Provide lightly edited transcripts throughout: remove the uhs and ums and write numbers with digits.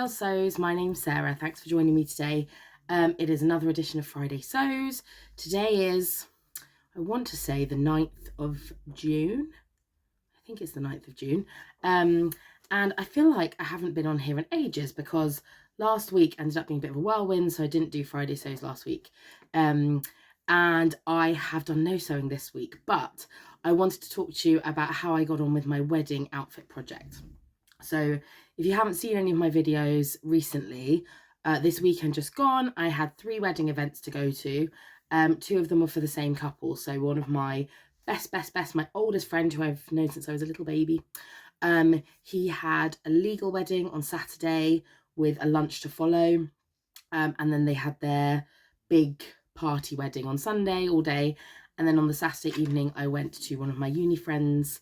Fridaysews, my name's Sarah. Thanks for joining me today. It is another edition of Fridaysews. Today is, I want to say, the 9th of June. I think it's the 9th of June. And I feel like I haven't been on here in ages because last week ended up being a bit of a whirlwind, so I didn't do Fridaysews last week. And I have done no sewing this week, but I wanted to talk to you about how I got on with my wedding outfit project. So if you haven't seen any of my videos recently, this weekend just gone, I had 3 wedding events to go to. 2 of them were for the same couple. So one of my best, my oldest friend who I've known since I was a little baby, he had a legal wedding on Saturday with a lunch to follow. And then they had their big party wedding on Sunday all day. And then on the Saturday evening, I went to one of my uni friends'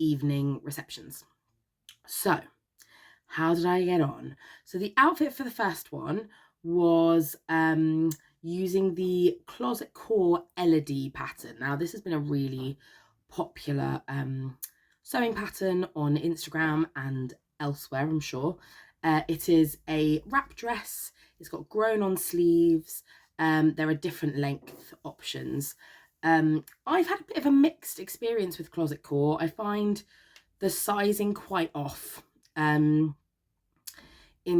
evening receptions. So, how did I get on? So the outfit for the first one was using the Closet Core Elodie pattern. Now, this has been a really popular sewing pattern on Instagram and elsewhere, I'm sure. It is a wrap dress. It's got grown-on sleeves. There are different length options. I've had a bit of a mixed experience with Closet Core. I find the sizing quite off in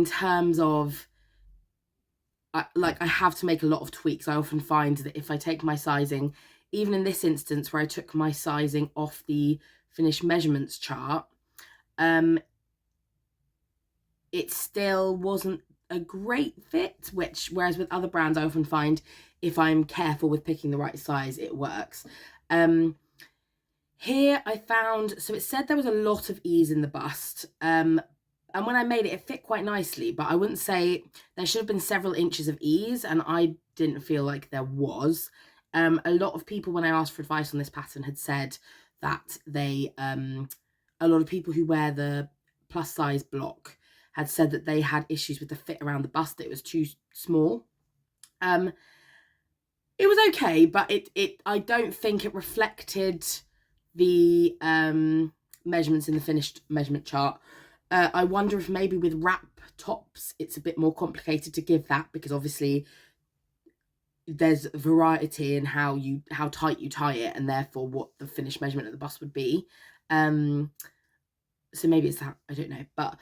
terms of I have to make a lot of tweaks. I often find that if I take my sizing, even in this instance where I took my sizing off the finished measurements chart, it still wasn't a great fit, whereas with other brands I often find if I'm careful with picking the right size, it works. Here I found, so it said there was a lot of ease in the bust, and when I made it, it fit quite nicely, but I wouldn't say there should have been several inches of ease, and I didn't feel like there was. A lot of people, when I asked for advice on this pattern, had said that they, a lot of people who wear the plus size block had said that they had issues with the fit around the bust, that it was too small. It was okay, but I don't think it reflected the measurements in the finished measurement chart. I wonder if maybe with wrap tops it's a bit more complicated to give that, because obviously there's variety in how tight you tie it, and therefore what the finished measurement of the bust would be. So maybe it's that, I don't know. But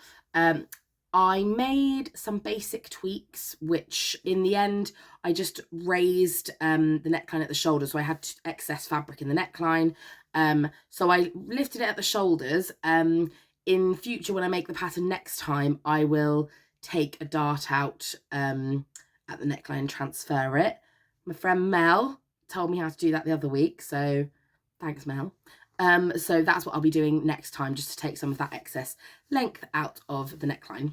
I made some basic tweaks, which in the end, I just raised the neckline at the shoulder. So I had excess fabric in the neckline. So I lifted it at the shoulders. In future, when I make the pattern next time, I will take a dart out at the neckline and transfer it. My friend Mel told me how to do that the other week. So thanks, Mel. So that's what I'll be doing next time, just to take some of that excess length out of the neckline.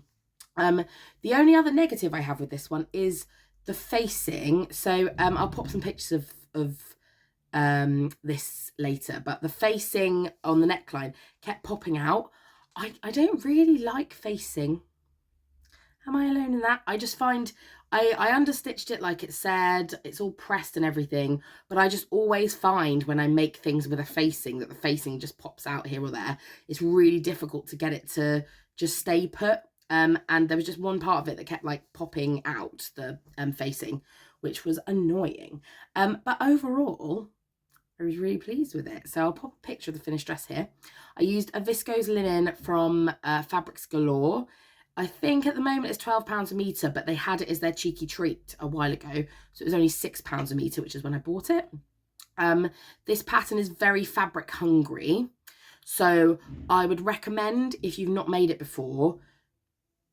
The only other negative I have with this one is the facing. So I'll pop some pictures of this later, but the facing on the neckline kept popping out. I don't really like facing. Am I alone in that? I just find I understitched it like it said, it's all pressed and everything, but I just always find when I make things with a facing that the facing just pops out here or there. It's really difficult to get it to just stay put. And there was just one part of it that kept like popping out, the facing, which was annoying. But overall, I was really pleased with it. So I'll pop a picture of the finished dress here. I used a viscose linen from Fabrics Galore. I think at the moment it's £12 a metre, but they had it as their cheeky treat a while ago. So it was only £6 a metre, which is when I bought it. This pattern is very fabric hungry. So I would recommend, if you've not made it before,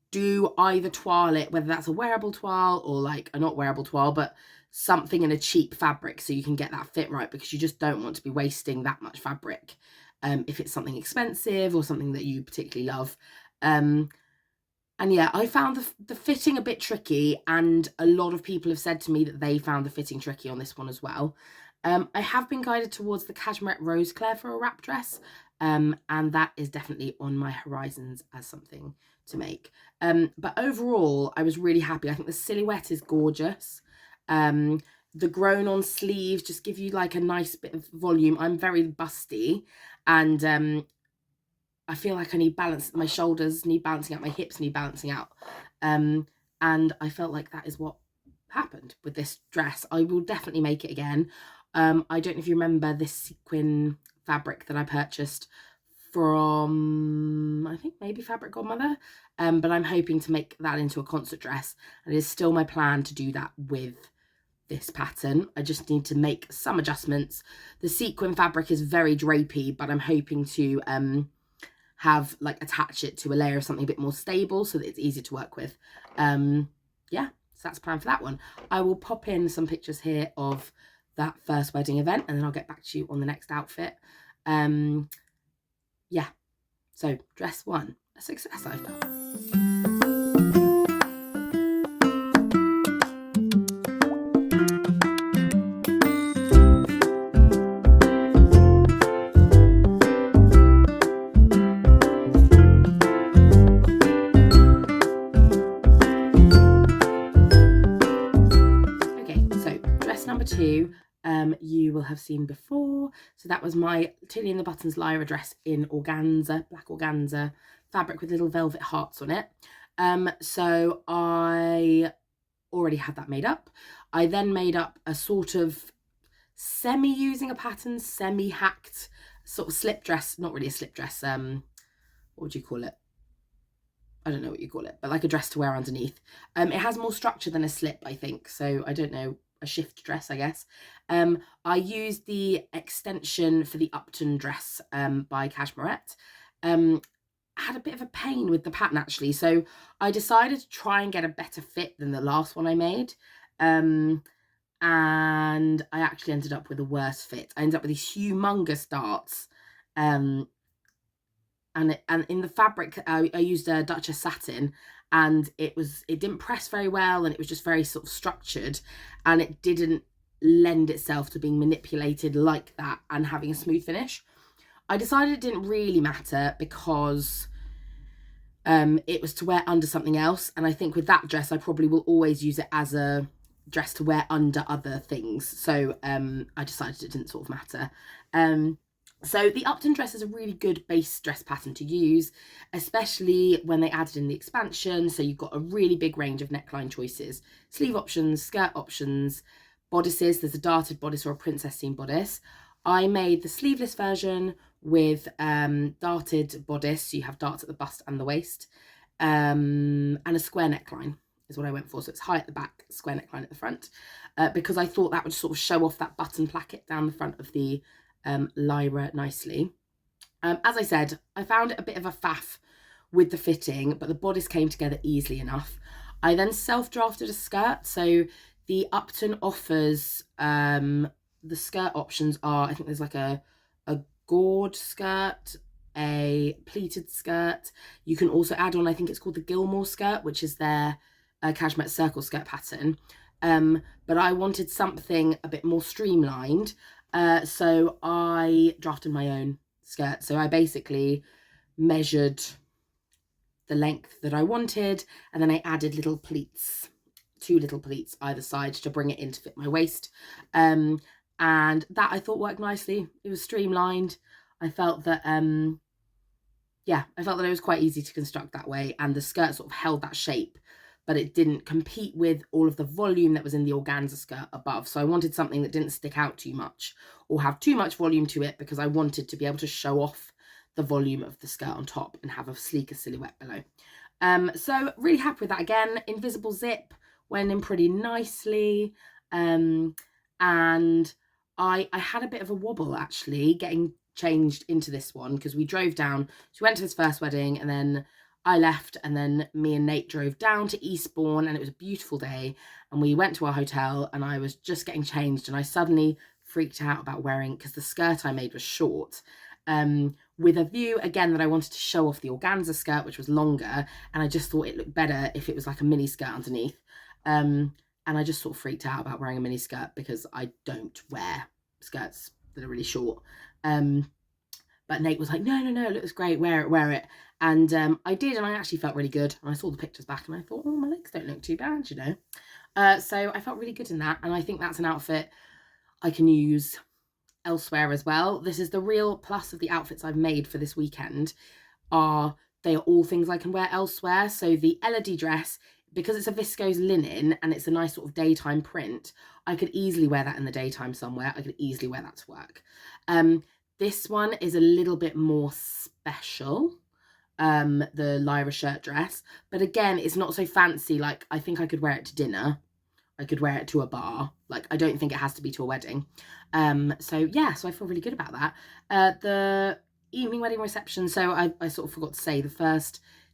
do either toile it, whether that's a wearable toile or like a not wearable toile, but something in a cheap fabric so you can get that fit right, because you just don't want to be wasting that much fabric if it's something expensive or something that you particularly love. And yeah, I found the fitting a bit tricky, and a lot of people have said to me that they found the fitting tricky on this one as well. I have been guided towards the Cashmere Rose Clare for a wrap dress, and that is definitely on my horizons as something to make. But overall, I was really happy. I think the silhouette is gorgeous. The grown-on sleeves just give you like a nice bit of volume. I'm very busty, and I feel like I need balance. My shoulders need balancing out, my hips need balancing out. And I felt like that is what happened with this dress. I will definitely make it again. I don't know if you remember this sequin fabric that I purchased from, I think maybe Fabric Godmother, but I'm hoping to make that into a concert dress, and it is still my plan to do that with this pattern. I just need to make some adjustments. The sequin fabric is very drapey, but I'm hoping to have like attach it to a layer of something a bit more stable so that it's easier to work with. Yeah, so that's the plan for that one. I will pop in some pictures here of that first wedding event, and then I'll get back to you on the next outfit. Yeah, so dress 1, a success, I felt. Number 2, you will have seen before. So that was my Tilly and the Buttons Lyra dress in organza, black organza fabric with little velvet hearts on it. So I already had that made up. I then made up a sort of semi using a pattern, semi hacked sort of slip dress, not really a slip dress. What would you call it? I don't know what you call it, but like a dress to wear underneath. It has more structure than a slip, I think. So I don't know, a shift dress, I guess. I used the extension for the Upton dress by Cashmerette. I had a bit of a pain with the pattern actually, so I decided to try and get a better fit than the last one I made. And I actually ended up with a worse fit. I ended up with these humongous darts. And in the fabric, I used a Duchess satin, and it didn't press very well, and it was just very sort of structured, and it didn't lend itself to being manipulated like that and having a smooth finish. I decided it didn't really matter because it was to wear under something else, and I think with that dress I probably will always use it as a dress to wear under other things, so I decided it didn't sort of matter. So the Upton dress is a really good base dress pattern to use, especially when they added in the expansion. So you've got a really big range of neckline choices, sleeve options, skirt options, bodices. There's a darted bodice or a princess seam bodice. I made the sleeveless version with darted bodice. So you have darts at the bust and the waist, and a square neckline is what I went for. So it's high at the back, square neckline at the front, because I thought that would sort of show off that button placket down the front of the Lyra nicely. As I said, I found it a bit of a faff with the fitting, but the bodice came together easily enough. I then self-drafted a skirt. So the Upton offers, the skirt options are, I think there's like a gored skirt, a pleated skirt. You can also add on, I think it's called the Gilmore skirt, which is their cashmere circle skirt pattern. But I wanted something a bit more streamlined. So I drafted my own skirt. So I basically measured the length that I wanted, and then I added little pleats, 2 little pleats either side to bring it in to fit my waist. And that I thought worked nicely. It was streamlined. I felt that, yeah, I felt that it was quite easy to construct that way, and the skirt sort of held that shape, but it didn't compete with all of the volume that was in the organza skirt above. So I wanted something that didn't stick out too much or have too much volume to it, because I wanted to be able to show off the volume of the skirt on top and have a sleeker silhouette below. So really happy with that. Again, invisible zip went in pretty nicely. And I had a bit of a wobble actually getting changed into this one, because we drove down. So we went to this first wedding, and then I left, and then me and Nate drove down to Eastbourne, and it was a beautiful day, and we went to our hotel, and I was just getting changed, and I suddenly freaked out about wearing, because the skirt I made was short, with a view again that I wanted to show off the organza skirt, which was longer, and I just thought it looked better if it was like a mini skirt underneath. And I just sort of freaked out about wearing a mini skirt, because I don't wear skirts that are really short. But Nate was like, no, it looks great, wear it. And I did, and I actually felt really good. And I saw the pictures back, and I thought, oh, my legs don't look too bad, you know. So I felt really good in that, and I think that's an outfit I can use elsewhere as well. This is the real plus of the outfits I've made for this weekend. they are all things I can wear elsewhere. So the Elodie dress, because it's a viscose linen and it's a nice sort of daytime print, I could easily wear that in the daytime somewhere. I could easily wear that to work. This one is a little bit more special, the Lyra shirt dress, but again, it's not so fancy. Like, I think I could wear it to dinner. I could wear it to a bar. Like, I don't think it has to be to a wedding. So yeah, so I feel really good about that. The evening wedding reception, so I sort of forgot to say,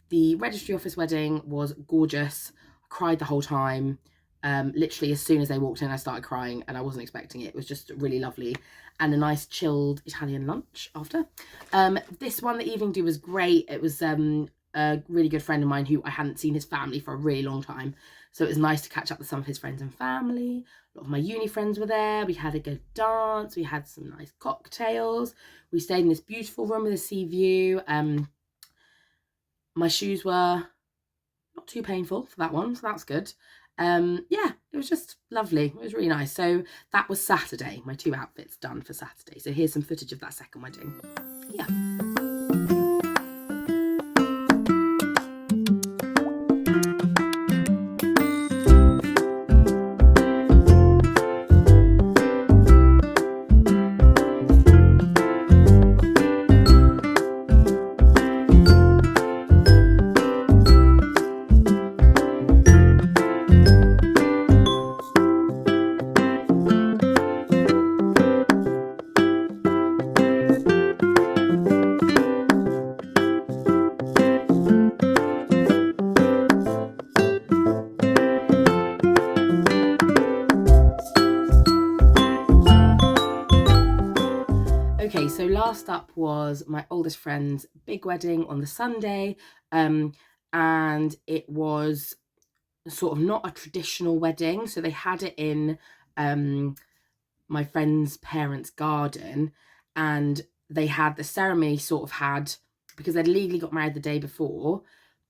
the registry office wedding was gorgeous. I cried the whole time. Literally as soon as they walked in, I started crying, and I wasn't expecting it. It was just really lovely, and a nice chilled Italian lunch after. This one, the evening do, was great. It was a really good friend of mine who I hadn't seen his family for a really long time. So it was nice to catch up with some of his friends and family. A lot of my uni friends were there. We had a good dance. We had some nice cocktails. We stayed in this beautiful room with a sea view. My shoes were not too painful for that one, so that's good. Yeah, it was just lovely. It was really nice. So that was Saturday. My 2 outfits done for Saturday. So here's some footage of that second wedding. Yeah. Okay, so last up was my oldest friend's big wedding on the Sunday, and it was sort of not a traditional wedding. So they had it in my friend's parents' garden, and they had the ceremony sort of had, because they'd legally got married the day before,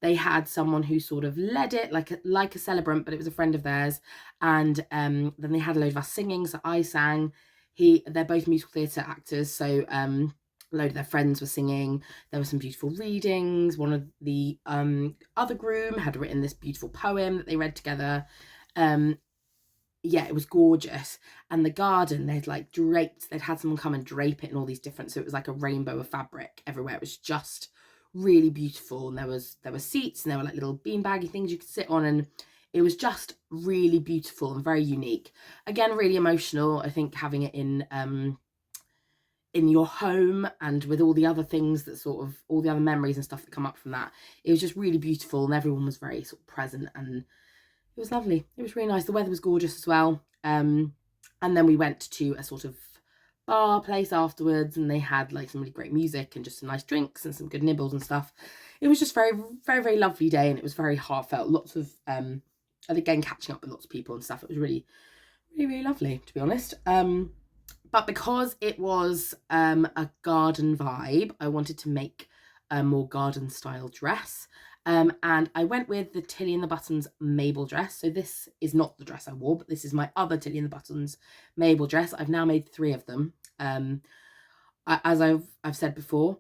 they had someone who sort of led it like a celebrant, but it was a friend of theirs. And then they had a load of us singing. So I sang. They're both musical theatre actors, so a load of their friends were singing. There were some beautiful readings. One of the other groom had written this beautiful poem that they read together. Yeah, it was gorgeous. And the garden, they'd had someone come and drape it in all these different, so it was like a rainbow of fabric everywhere. It was just really beautiful. And there were seats, and there were like little beanbaggy things you could sit on, and it was just really beautiful and very unique. Again, really emotional. I think having it in your home, and with all the other things that sort of, all the other memories and stuff that come up from that, it was just really beautiful, and everyone was very sort of present, and it was lovely. It was really nice. The weather was gorgeous as well. And then we went to a sort of bar place afterwards, and they had like some really great music and just some nice drinks and some good nibbles and stuff. It was just very, very, very lovely day, and it was very heartfelt. Lots of and again, catching up with lots of people and stuff. It was really, really, really lovely, to be honest. But because it was a garden vibe, I wanted to make a more garden style dress. And I went with the Tilly and the Buttons Mabel dress. So this is not the dress I wore, but this is my other Tilly and the Buttons Mabel dress. I've now made 3 of them. As I've said before,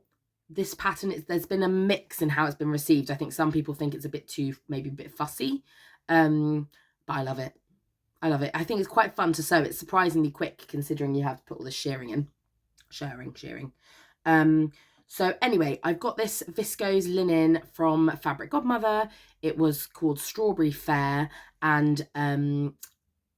this pattern, there's been a mix in how it's been received. I think some people think it's maybe a bit fussy, but I love it. I love it. I think it's quite fun to sew. It's surprisingly quick, considering you have to put all the shearing in. Shearing. So anyway, I've got this viscose linen from Fabric Godmother. It was called Strawberry Fair, and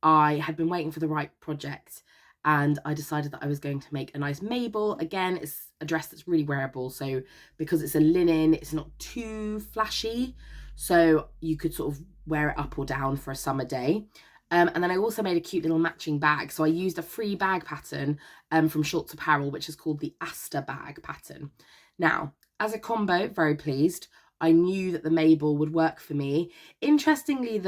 I had been waiting for the right project, and I decided that I was going to make a nice Mabel. Again, it's a dress that's really wearable, so because it's a linen, it's not too flashy, so you could sort of wear it up or down for a summer day. And then I also made a cute little matching bag. So I used a free bag pattern from Schultz Apparel, which is called the Aster bag pattern. Now, as a combo, very pleased. I knew that the Mabel would work for me. Interestingly,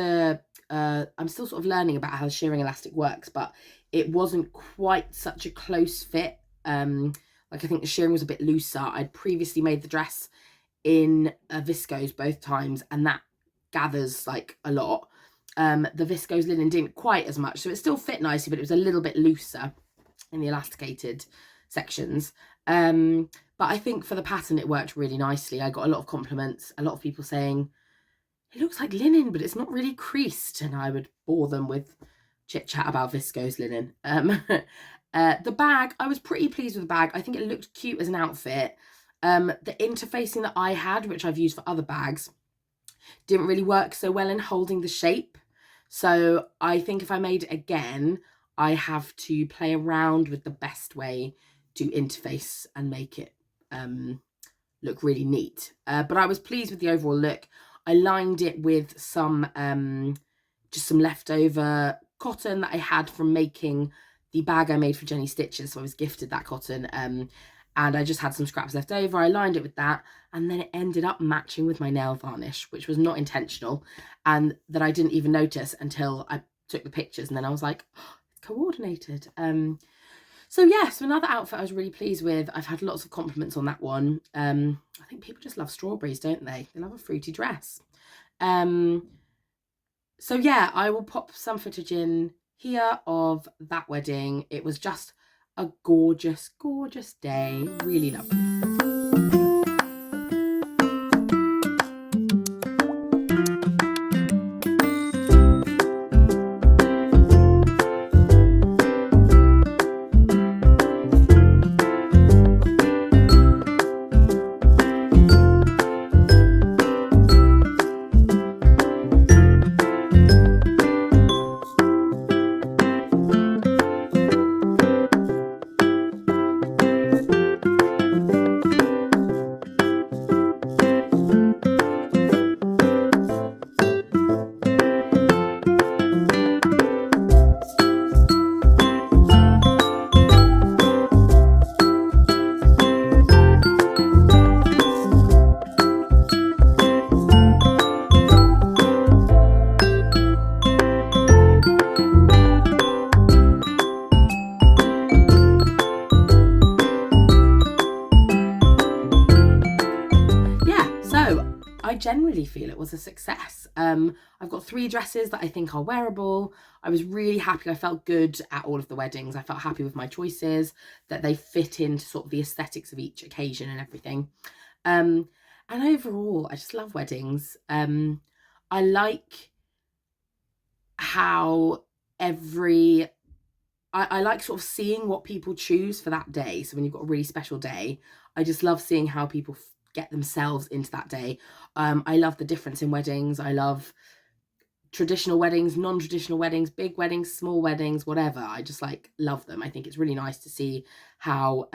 I'm still sort of learning about how the shearing elastic works, but it wasn't quite such a close fit. Like, I think the shearing was a bit looser. I'd previously made the dress in a viscose both times, and that gathers like a lot. The viscose linen didn't quite as much, so it still fit nicely, but it was a little bit looser in the elasticated sections. But I think for the pattern, it worked really nicely. I got a lot of compliments, a lot of people saying, it looks like linen, but it's not really creased. And I would bore them with chit chat about viscose linen. The bag, I was pretty pleased with the bag. I think it looked cute as an outfit. The interfacing that I had, which I've used for other bags, didn't really work so well in holding the shape. So I think if I made it again, I have to play around with the best way to interface and make it look really neat. But I was pleased with the overall look. I lined it with some just some leftover cotton that I had from making the bag I made for Jenny Stitches. So I was gifted that cotton, and I just had some scraps left over. I lined it with that, and then it ended up matching with my nail varnish, which was not intentional, and that I didn't even notice until I took the pictures, and then I was like, oh, it's coordinated. So yeah, so another outfit I was really pleased with. I've had lots of compliments on that one. I think people just love strawberries, don't they? They love a fruity dress. So yeah, I will pop some footage in here of that wedding. It was just a gorgeous, gorgeous day. Really lovely. I generally feel it was a success. I've got 3 dresses that I think are wearable. I was really happy. I felt good at all of the weddings. I felt happy with my choices, that they fit into sort of the aesthetics of each occasion and everything. And overall, I just love weddings. I like how I like sort of seeing what people choose for that day. So when you've got a really special day, I just love seeing how people get themselves into that day. I love the difference in weddings. I love traditional weddings, non-traditional weddings, big weddings, small weddings, whatever. I just love them. I think it's really nice to see how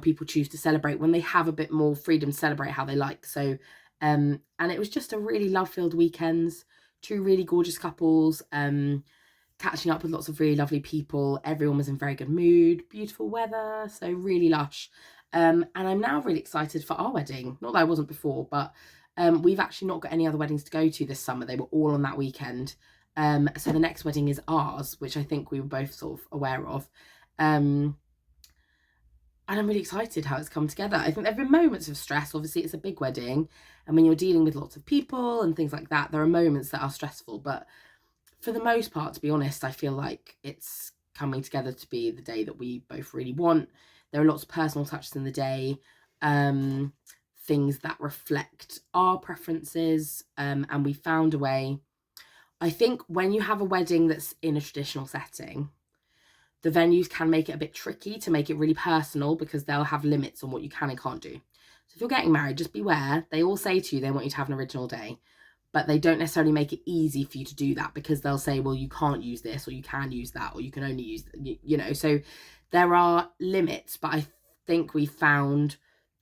people choose to celebrate when they have a bit more freedom to celebrate how they like. So and it was just a really love-filled weekends, 2 really gorgeous couples, catching up with lots of really lovely people. Everyone was in very good mood, beautiful weather, so really lush. And I'm now really excited for our wedding. Not that I wasn't before, but we've actually not got any other weddings to go to this summer. They were all on that weekend. So the next wedding is ours, which I think we were both sort of aware of. And I'm really excited how it's come together. I think there have been moments of stress. Obviously, it's a big wedding, and when you're dealing with lots of people and things like that, there are moments that are stressful. But for the most part, to be honest, I feel like it's coming together to be the day that we both really want. There are lots of personal touches in the day, things that reflect our preferences, and we found a way. I think when you have a wedding that's in a traditional setting, the venues can make it a bit tricky to make it really personal because they'll have limits on what you can and can't do. So if you're getting married, just beware. They all say to you they want you to have an original day, but they don't necessarily make it easy for you to do that because they'll say, well, you can't use this, or you can use that, or you can only use, so there are limits, but I think we found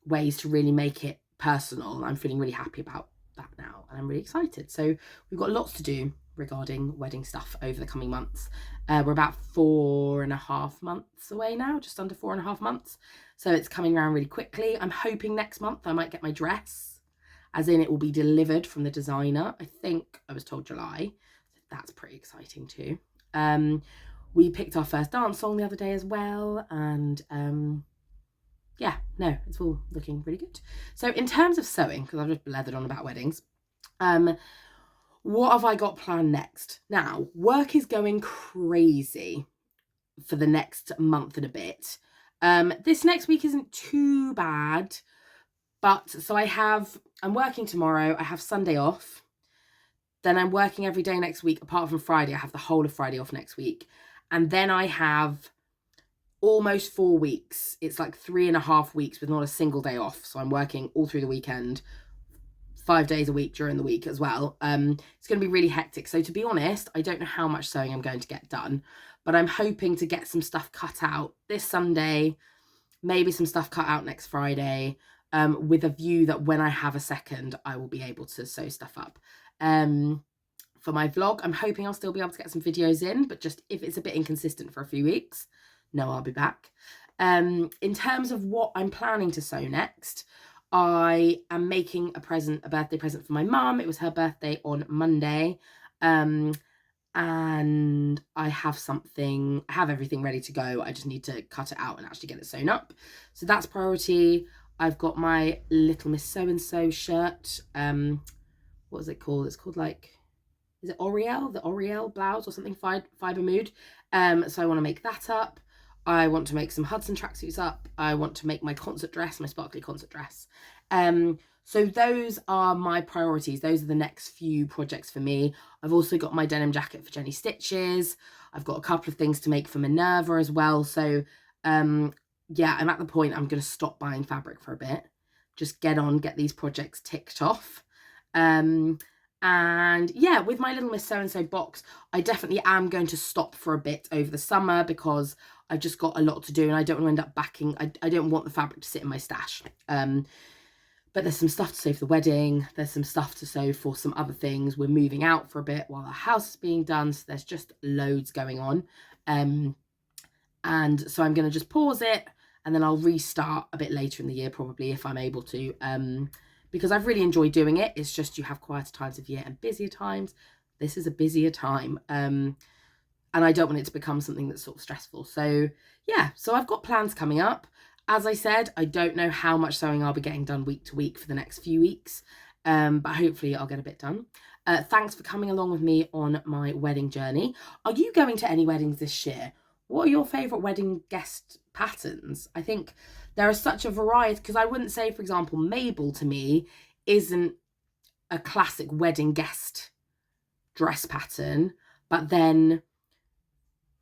ways to really make it personal. I'm feeling really happy about that now, and I'm really excited. So we've got lots to do regarding wedding stuff over the coming months. We're about 4.5 months away now, just under 4.5 months. So it's coming around really quickly. I'm hoping next month I might get my dress, as in it will be delivered from the designer. I think I was told July. So that's pretty exciting too. We picked our first dance song the other day as well. And yeah, no, it's all looking really good. So in terms of sewing, because I've just blathered on about weddings, what have I got planned next? Now, work is going crazy for the next month and a bit. This next week isn't too bad, but so I'm working tomorrow. I have Sunday off. Then I'm working every day next week, apart from Friday. I have the whole of Friday off next week. And then I have almost 4 weeks. It's like 3.5 weeks with not a single day off. So I'm working all through the weekend, 5 days a week during the week as well. It's going to be really hectic. So to be honest, I don't know how much sewing I'm going to get done, but I'm hoping to get some stuff cut out this Sunday, maybe some stuff cut out next Friday, with a view that when I have a second, I will be able to sew stuff up. For my vlog, I'm hoping I'll still be able to get some videos in, but just if it's a bit inconsistent for a few weeks, no, I'll be back. In terms of what I'm planning to sew next, I am making a birthday present for my mum. It was her birthday on Monday. And I have everything ready to go. I just need to cut it out and actually get it sewn up. So that's priority. I've got my Little Miss So-and-so shirt. What is it called? It's called is it Oriel? The Oriel blouse or something, fibre mood. So I want to make that up. I want to make some Hudson tracksuits up. I want to make my concert dress, my sparkly concert dress. So those are my priorities. Those are the next few projects for me. I've also got my denim jacket for Jenny Stitches. I've got a couple of things to make for Minerva as well. So yeah, I'm at the point I'm going to stop buying fabric for a bit. Just get these projects ticked off. And yeah, with my Little Miss So-and-so box, I definitely am going to stop for a bit over the summer because I've just got a lot to do and I don't want to end up backing. I don't want the fabric to sit in my stash. But there's some stuff to sew for the wedding. There's some stuff to sew for some other things. We're moving out for a bit while the house is being done. So there's just loads going on. And so I'm going to just pause it and then I'll restart a bit later in the year, probably, if I'm able to. Because I've really enjoyed doing it. It's just you have quieter times of year and busier times. This is a busier time. And I don't want it to become something that's sort of stressful. So yeah, so I've got plans coming up. As I said, I don't know how much sewing I'll be getting done week to week for the next few weeks, but hopefully I'll get a bit done. Thanks for coming along with me on my wedding journey. Are you going to any weddings this year? What are your favourite wedding guest patterns? I think there is such a variety, because I wouldn't say, for example, Mabel to me isn't a classic wedding guest dress pattern, but then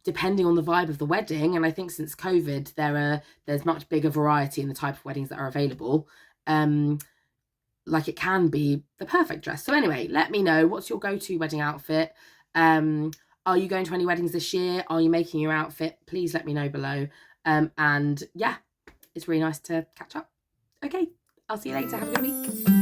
depending on the vibe of the wedding, and I think since COVID, there's much bigger variety in the type of weddings that are available. Like it can be the perfect dress. So anyway, let me know, what's your go-to wedding outfit? Are you going to any weddings this year? Are you making your outfit? Please let me know below. And yeah, it's really nice to catch up. Okay, I'll see you later. Have a good week.